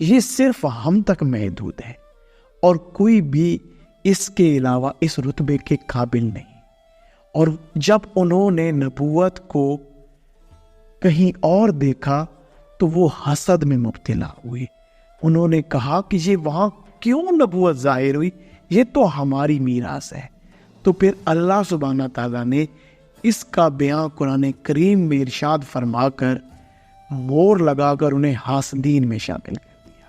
یہ صرف ہم تک محدود ہے اور کوئی بھی اس کے علاوہ اس رتبے کے قابل نہیں۔ اور جب انہوں نے نبوت کو کہیں اور دیکھا تو وہ حسد میں مبتلا ہوئے۔ انہوں نے کہا کہ یہ وہاں کیوں نبوت ظاہر ہوئی، یہ تو ہماری میراث ہے۔ تو پھر اللہ سبحانہ تعالیٰ نے اس کا بیان قرآن کریم میں ارشاد فرما کر مور لگا کر انہیں حاسدین میں شامل کر دیا۔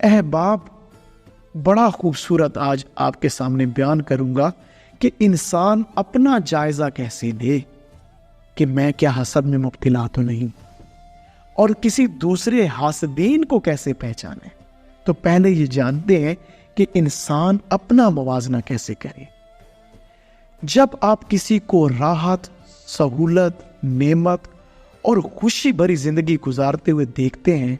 احباب، بڑا خوبصورت آج آپ کے سامنے بیان کروں گا کہ انسان اپنا جائزہ کیسے لے کہ میں کیا حسد میں مبتلا تو نہیں، اور کسی دوسرے حاسدین کو کیسے پہچانے۔ تو پہلے یہ جانتے ہیں کہ انسان اپنا موازنہ کیسے کرے۔ جب آپ کسی کو راحت، سہولت، نعمت اور خوشی بھری زندگی گزارتے ہوئے دیکھتے ہیں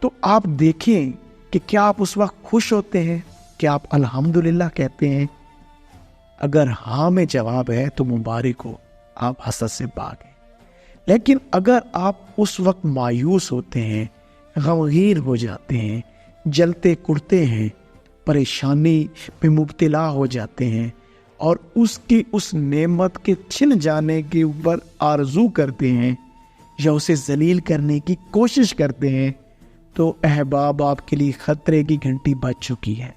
تو آپ دیکھیں کہ کیا آپ اس وقت خوش ہوتے ہیں، کیا آپ الحمدللہ کہتے ہیں؟ اگر ہاں میں جواب ہے تو مبارک ہو، آپ حسد سے باغ ہیں۔ لیکن اگر آپ اس وقت مایوس ہوتے ہیں، غمگین ہو جاتے ہیں، جلتے کڑتے ہیں، پریشانی میں مبتلا ہو جاتے ہیں اور اس کی اس نعمت کے چھن جانے کے اوپر آرزو کرتے ہیں یا اسے ذلیل کرنے کی کوشش کرتے ہیں، تو احباب آپ کے لیے خطرے کی گھنٹی بج چکی ہے۔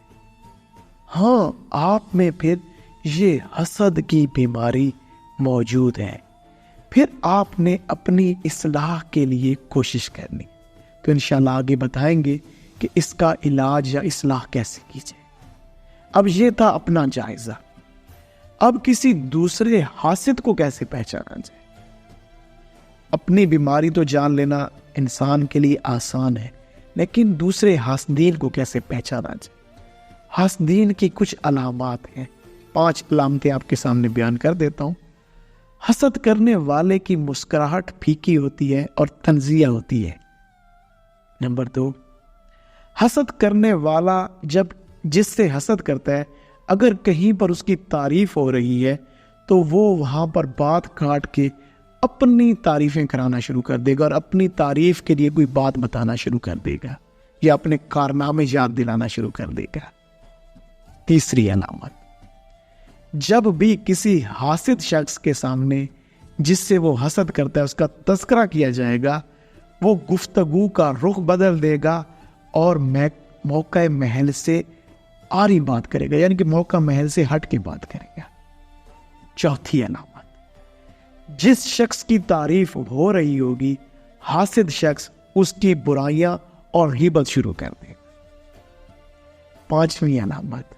ہاں، آپ میں پھر یہ حسد کی بیماری موجود ہے۔ پھر آپ نے اپنی اصلاح کے لیے کوشش کرنی، تو انشاءاللہ آگے بتائیں گے کہ اس کا علاج یا اصلاح کیسے کی جائے۔ اب یہ تھا اپنا جائزہ۔ اب کسی دوسرے حاسد کو کیسے پہچانا جائے۔ اپنی بیماری تو جان لینا انسان کے لیے آسان ہے، لیکن دوسرے حاسدین کو کیسے پہچانا جائے۔ حاسدین کی کچھ علامات ہیں، 5 علامتیں آپ کے سامنے بیان کر دیتا ہوں۔ حسد کرنے والے کی مسکراہٹ پھیکی ہوتی ہے اور تنزیہ ہوتی ہے۔ نمبر 2، حسد کرنے والا جس سے حسد کرتا ہے، اگر کہیں پر اس کی تعریف ہو رہی ہے تو وہ وہاں پر بات کاٹ کے اپنی تعریفیں کرانا شروع کر دے گا اور اپنی تعریف کے لیے کوئی بات بتانا شروع کر دے گا یا اپنے کارنامے یاد دلانا شروع کر دے گا۔ تیسری علامت، جب بھی کسی حاسد شخص کے سامنے جس سے وہ حسد کرتا ہے اس کا تذکرہ کیا جائے گا، وہ گفتگو کا رخ بدل دے گا اور موقع محل سے آری بات کرے گا، یعنی کہ موقع محل سے ہٹ کے بات کرے گا۔ چوتھی علامت، جس شخص کی تعریف ہو رہی ہوگی حاسد شخص اس کی برائیاں اور غیبت شروع کر دے گا۔ پانچویں علامت،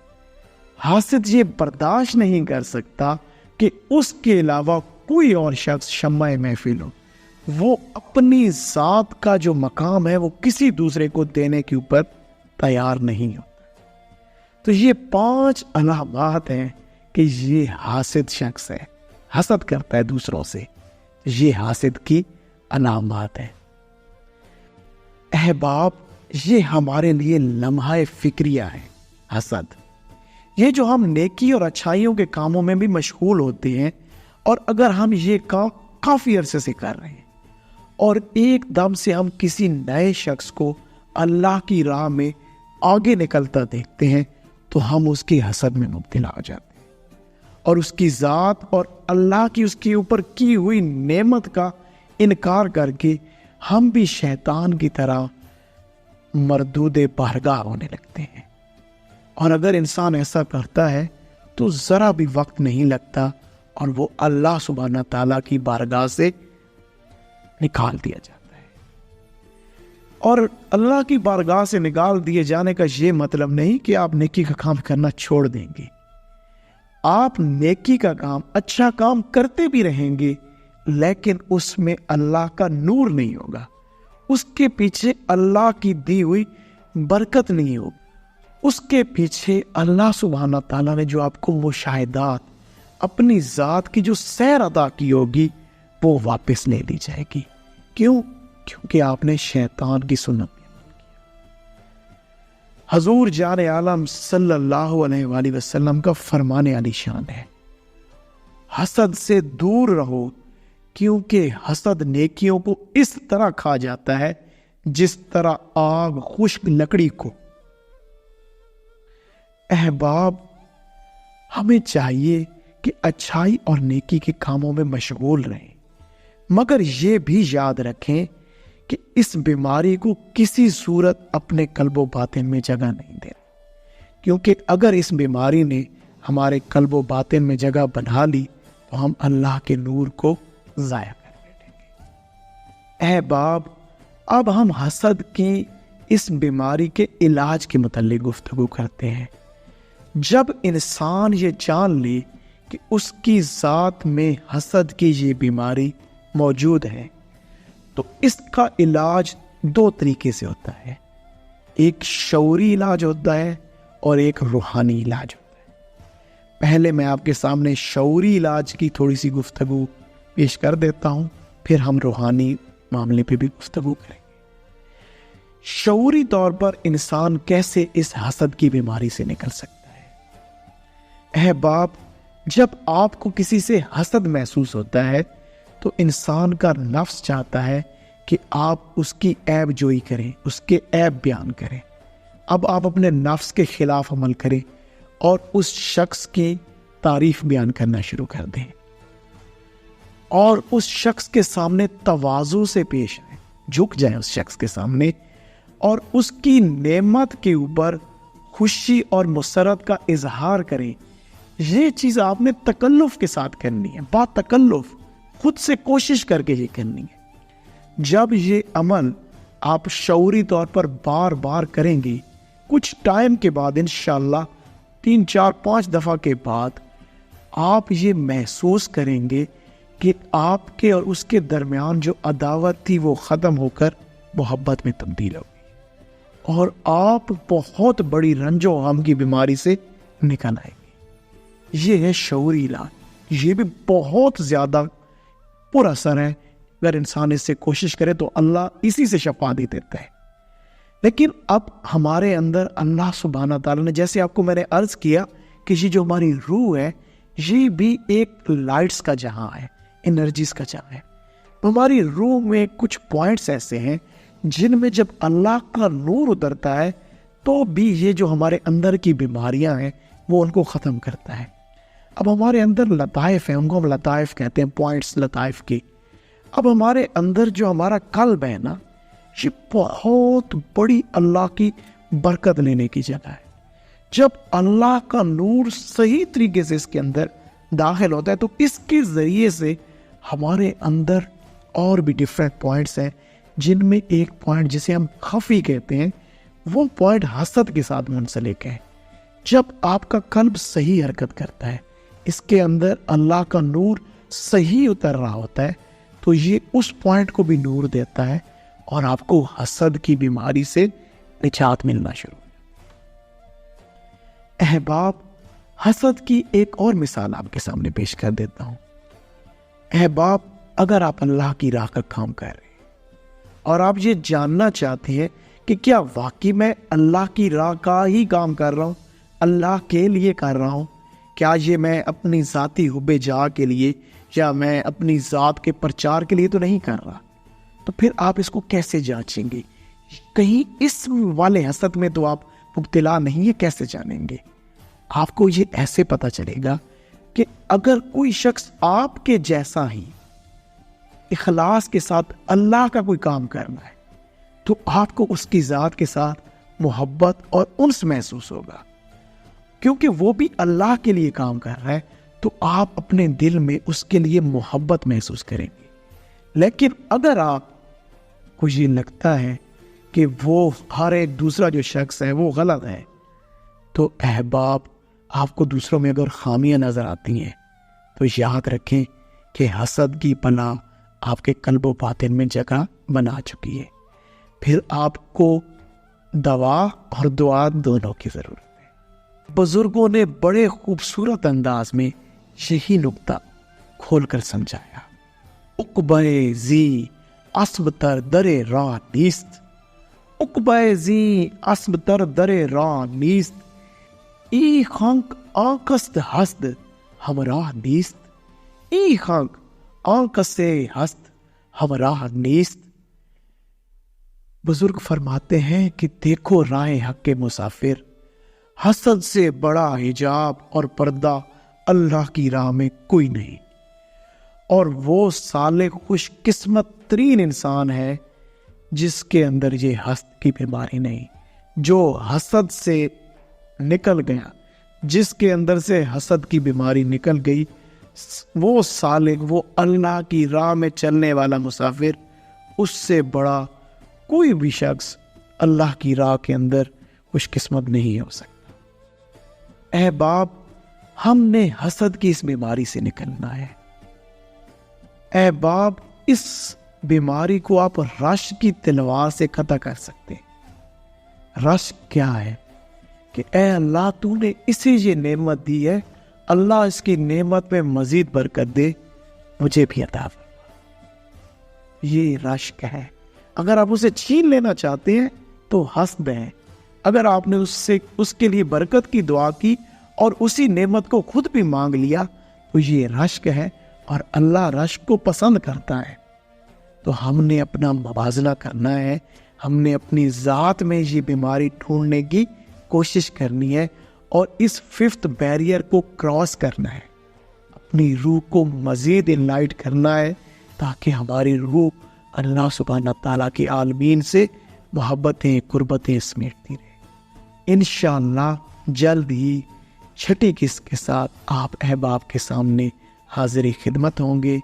حاسد یہ برداشت نہیں کر سکتا کہ اس کے علاوہ کوئی اور شخص شمع محفل ہو، وہ اپنی ذات کا جو مقام ہے وہ کسی دوسرے کو دینے کے اوپر تیار نہیں ہوتا۔ تو یہ 5 علامات ہیں کہ یہ حاسد شخص ہے، حسد کرتا ہے دوسروں سے، یہ حاسد کی علامات ہیں۔ احباب، یہ ہمارے لیے لمحہ فکریہ ہے۔ حسد یہ جو ہم نیکی اور اچھائیوں کے کاموں میں بھی مشغول ہوتے ہیں، اور اگر ہم یہ کام کافی عرصے سے کر رہے ہیں اور ایک دم سے ہم کسی نئے شخص کو اللہ کی راہ میں آگے نکلتا دیکھتے ہیں تو ہم اس کی حسد میں مبتلا ہو جاتے ہیں اور اس کی ذات اور اللہ کی اس کے اوپر کی ہوئی نعمت کا انکار کر کے ہم بھی شیطان کی طرح مردود بارگاہ ہونے لگتے ہیں۔ اور اگر انسان ایسا کرتا ہے تو ذرا بھی وقت نہیں لگتا اور وہ اللہ سبحانہ تعالیٰ کی بارگاہ سے نکال دیا جاتا ہے۔ اور اللہ کی بارگاہ سے نکال دیے جانے کا یہ مطلب نہیں کہ آپ نیکی کا کام کرنا چھوڑ دیں گے۔ آپ نیکی کا کام، اچھا کام کرتے بھی رہیں گے، لیکن اس میں اللہ کا نور نہیں ہوگا، اس کے پیچھے اللہ کی دی ہوئی برکت نہیں ہوگی، اس کے پیچھے اللہ سبحانہ تعالیٰ نے جو آپ کو مشاہدات، اپنی ذات کی جو سیر عطا کی ہوگی وہ واپس لے لی جائے گی۔ کیوں؟ کیونکہ آپ نے شیطان کی سنت میں عمل کیا۔ حضور جان عالم صلی اللہ علیہ وآلہ وسلم کا فرمان علی شان ہے، حسد سے دور رہو کیونکہ حسد نیکیوں کو اس طرح کھا جاتا ہے جس طرح آگ خشک لکڑی کو۔ احباب، ہمیں چاہیے کہ اچھائی اور نیکی کے کاموں میں مشغول رہیں، مگر یہ بھی یاد رکھیں کہ اس بیماری کو کسی صورت اپنے قلب و باطن میں جگہ نہیں دینا، کیونکہ اگر اس بیماری نے ہمارے قلب و باطن میں جگہ بنا لی تو ہم اللہ کے نور کو ضائع کر بیٹھیں گے۔ احباب، اب ہم حسد کی اس بیماری کے علاج کے متعلق گفتگو کرتے ہیں۔ جب انسان یہ جان لے کہ اس کی ذات میں حسد کی یہ بیماری موجود ہے تو اس کا علاج دو طریقے سے ہوتا ہے، ایک شعوری علاج ہوتا ہے اور ایک روحانی علاج ہوتا ہے۔ پہلے میں آپ کے سامنے شعوری علاج کی تھوڑی سی گفتگو پیش کر دیتا ہوں، پھر ہم روحانی معاملے پہ بھی گفتگو کریں گے۔ شعوری طور پر انسان کیسے اس حسد کی بیماری سے نکل سکتا ہے؟ احباب، جب آپ کو کسی سے حسد محسوس ہوتا ہے تو انسان کا نفس چاہتا ہے کہ آپ اس کی عیب جوئی کریں، اس کے عیب بیان کریں۔ اب آپ اپنے نفس کے خلاف عمل کریں اور اس شخص کی تعریف بیان کرنا شروع کر دیں اور اس شخص کے سامنے تواضع سے پیش آئیں، جھک جائیں اس شخص کے سامنے اور اس کی نعمت کے اوپر خوشی اور مسرت کا اظہار کریں۔ یہ چیز آپ نے تکلف کے ساتھ کرنی ہے، با تکلف، خود سے کوشش کر کے یہ کرنی ہے۔ جب یہ عمل آپ شعوری طور پر بار بار کریں گے، کچھ ٹائم کے بعد انشاءاللہ 3 4 5 دفعہ کے بعد آپ یہ محسوس کریں گے کہ آپ کے اور اس کے درمیان جو عداوت تھی وہ ختم ہو کر محبت میں تبدیل ہو گئی اور آپ بہت بڑی رنج و غم کی بیماری سے نکل آئیں گے۔ یہ ہے شعوری علاج، یہ بھی بہت زیادہ پر اثر ہے۔ اگر انسان اس سے کوشش کرے تو اللہ اسی سے شفا دے دیتا ہے۔ لیکن اب ہمارے اندر اللہ سبحانہ تعالیٰ نے، جیسے آپ کو میں نے عرض کیا کہ یہ جو ہماری روح ہے یہ بھی ایک لائٹس کا جہاں ہے، انرجیز کا جہاں ہے۔ ہماری روح میں کچھ پوائنٹس ایسے ہیں جن میں جب اللہ کا نور اترتا ہے تو بھی یہ جو ہمارے اندر کی بیماریاں ہیں وہ ان کو ختم کرتا ہے۔ اب ہمارے اندر لطائف ہیں، ان کو ہم لطائف کہتے ہیں، پوائنٹس لطائف کی۔ اب ہمارے اندر جو ہمارا قلب ہے نا، یہ بہت بڑی اللہ کی برکت لینے کی جگہ ہے۔ جب اللہ کا نور صحیح طریقے سے اس کے اندر داخل ہوتا ہے تو اس کے ذریعے سے ہمارے اندر اور بھی ڈیفرنٹ پوائنٹس ہیں، جن میں ایک پوائنٹ جسے ہم خفی کہتے ہیں، وہ پوائنٹ حسد کے ساتھ منسلک ہے۔ جب آپ کا قلب صحیح حرکت کرتا ہے، اس کے اندر اللہ کا نور صحیح اتر رہا ہوتا ہے تو یہ اس پوائنٹ کو بھی نور دیتا ہے اور آپ کو حسد کی بیماری سے نجات ملنا شروع۔ احباب، حسد کی ایک اور مثال آپ کے سامنے پیش کر دیتا ہوں۔ احباب، اگر آپ اللہ کی راہ کا کام کر رہے ہیں اور آپ یہ جاننا چاہتے ہیں کہ کیا واقعی میں اللہ کی راہ کا ہی کام کر رہا ہوں، اللہ کے لیے کر رہا ہوں، کیا یہ میں اپنی ذاتی حب جاہ کے لیے یا میں اپنی ذات کے پرچار کے لیے تو نہیں کر رہا، تو پھر آپ اس کو کیسے جانچیں گے؟ کہیں اس والے حسد میں تو آپ مبتلا نہیں ہے، کیسے جانیں گے؟ آپ کو یہ ایسے پتہ چلے گا کہ اگر کوئی شخص آپ کے جیسا ہی اخلاص کے ساتھ اللہ کا کوئی کام کرنا ہے تو آپ کو اس کی ذات کے ساتھ محبت اور انس محسوس ہوگا، کیونکہ وہ بھی اللہ کے لیے کام کر رہا ہے تو آپ اپنے دل میں اس کے لیے محبت محسوس کریں گے۔ لیکن اگر آپ کو یہ لگتا ہے کہ وہ ہر ایک دوسرا جو شخص ہے وہ غلط ہے، تو احباب، آپ کو دوسروں میں اگر خامیاں نظر آتی ہیں تو یاد رکھیں کہ حسد کی پناہ آپ کے قلب و باطن میں جگہ بنا چکی ہے۔ پھر آپ کو دوا اور دعا دونوں کی ضرورت ہے۔ بزرگوں نے بڑے خوبصورت انداز میں یہی نکتہ کھول کر سمجھایا۔ عقبہ زی اسب تر در راہ نیست، عقبہ زی اسب تر در راہ نیست، ای خنک آنکست ہست ہمراہ نیست، ای خنک آنکھ سے ہست ہمراہ نیست۔ بزرگ فرماتے ہیں کہ دیکھو راہ حق کے مسافر، حسد سے بڑا حجاب اور پردہ اللہ کی راہ میں کوئی نہیں، اور وہ صالح خوش قسمت ترین انسان ہے جس کے اندر یہ حسد کی بیماری نہیں۔ جو حسد سے نکل گیا، جس کے اندر سے حسد کی بیماری نکل گئی، وہ صالح، وہ اللہ کی راہ میں چلنے والا مسافر، اس سے بڑا کوئی بھی شخص اللہ کی راہ کے اندر خوش قسمت نہیں ہو سکتا۔ احباب، ہم نے حسد کی اس بیماری سے نکلنا ہے۔ احباب، اس بیماری کو آپ رشک کی تلوار سے قطع کر سکتے ہیں۔ رشک کیا ہے؟ کہ اے اللہ، تو نے اسے یہ نعمت دی ہے، اللہ اس کی نعمت میں مزید برکت دے، مجھے بھی عطا فرما۔ یہ رشک ہے۔ اگر آپ اسے چھین لینا چاہتے ہیں تو حسد ہے۔ اگر آپ نے اس کے لیے برکت کی دعا کی اور اسی نعمت کو خود بھی مانگ لیا تو یہ رشک ہے، اور اللہ رشک کو پسند کرتا ہے۔ تو ہم نے اپنا موازنہ کرنا ہے، ہم نے اپنی ذات میں یہ بیماری ڈھونڈنے کی کوشش کرنی ہے، اور اس 5th بیریئر کو کراس کرنا ہے، اپنی روح کو مزید انلائٹ کرنا ہے، تاکہ ہماری روح اللہ سبحانہ تعالیٰ کے عالمین سے محبتیں، قربتیں سمیٹتی رہے۔ انشاءاللہ جلد ہی چھٹی قسط کے ساتھ آپ احباب کے سامنے حاضر خدمت ہوں گے۔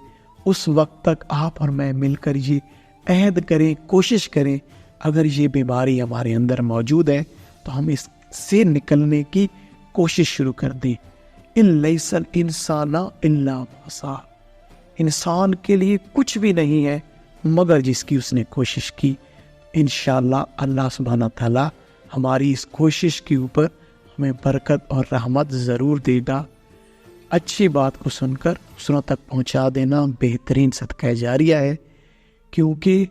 اس وقت تک آپ اور میں مل کر یہ عہد کریں، کوشش کریں، اگر یہ بیماری ہمارے اندر موجود ہے تو ہم اس سے نکلنے کی کوشش شروع کر دیں۔ ان لیس الانسان الا ما سعی، انسان کے لیے کچھ بھی نہیں ہے مگر جس کی اس نے کوشش کی۔ انشاءاللہ اللہ سبحانہ تعالیٰ ہماری اس کوشش کے اوپر ہمیں برکت اور رحمت ضرور دے گا۔ اچھی بات کو سن کر دوسروں تک پہنچا دینا بہترین صدقہ جاریہ ہے، کیونکہ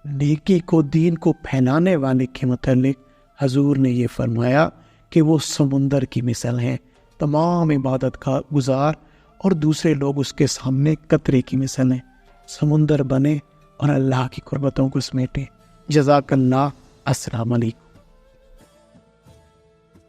نیکی کو، دین کو پھیلانے والے کے متعلق حضور نے یہ فرمایا کہ وہ سمندر کی مثل ہیں، تمام عبادت کا گزار اور دوسرے لوگ اس کے سامنے قطرے کی مثل ہیں۔ سمندر بنے اور اللہ کی قربتوں کو سمیٹیں۔ جزاک اللہ۔ السلام علیکم۔